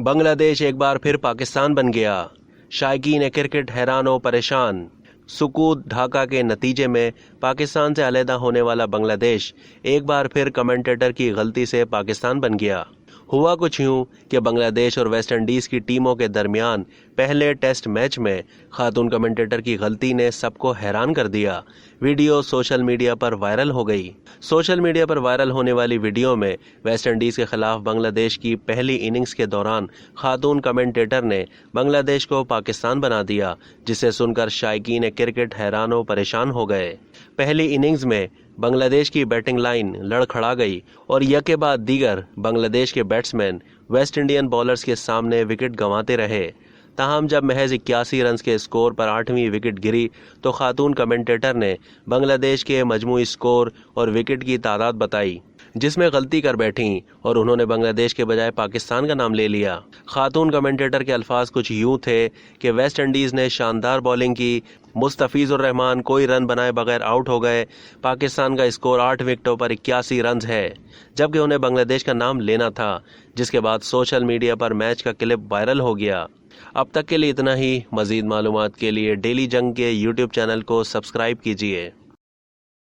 بنگلہ دیش ایک بار پھر پاکستان بن گیا، شائقین کرکٹ حیران و پریشان۔ سقوط ڈھاکہ کے نتیجے میں پاکستان سے علیحدہ ہونے والا بنگلہ دیش ایک بار پھر کمنٹیٹر کی غلطی سے پاکستان بن گیا۔ ہوا کچھ یوں کہ بنگلہ دیش اور ویسٹ انڈیز کی ٹیموں کے درمیان پہلے ٹیسٹ میچ میں خاتون کمنٹیٹر کی غلطی نے سب کو حیران کر دیا۔ ویڈیو سوشل میڈیا پر وائرل ہو گئی۔ سوشل میڈیا پر وائرل ہونے والی ویڈیو میں ویسٹ انڈیز کے خلاف بنگلہ دیش کی پہلی اننگز کے دوران خاتون کمنٹیٹر نے بنگلہ دیش کو پاکستان بنا دیا، جسے سن کر شائقین کرکٹ حیران و پریشان ہو گئے۔ پہلی اننگز میں بنگلہ دیش کی بیٹنگ لائن لڑکھڑا گئی اور یکے بعد دیگر بنگلہ دیش کے بیٹسمین ویسٹ انڈین بولرز کے سامنے وکٹ گنواتے رہے۔ تاہم جب محض 81 رنز کے اسکور پر 8ویں وکٹ گری تو خاتون کمنٹیٹر نے بنگلہ دیش کے مجموعی اسکور اور وکٹ کی تعداد بتائی، جس میں غلطی کر بیٹھیں اور انہوں نے بنگلہ دیش کے بجائے پاکستان کا نام لے لیا۔ خاتون کمنٹیٹر کے الفاظ کچھ یوں تھے کہ ویسٹ انڈیز نے شاندار بولنگ کی، مستفیض الرحمان کوئی رن بنائے بغیر آؤٹ ہو گئے، پاکستان کا اسکور 8 وکٹوں پر 81 رنز ہے، جبکہ انہیں بنگلہ دیش کا نام لینا تھا، جس کے بعد سوشل میڈیا پر میچ کا کلپ وائرل ہو گیا۔ اب تک کے لیے اتنا ہی۔ مزید معلومات کے لیے ڈیلی جنگ کے یوٹیوب چینل کو سبسکرائب کیجیے۔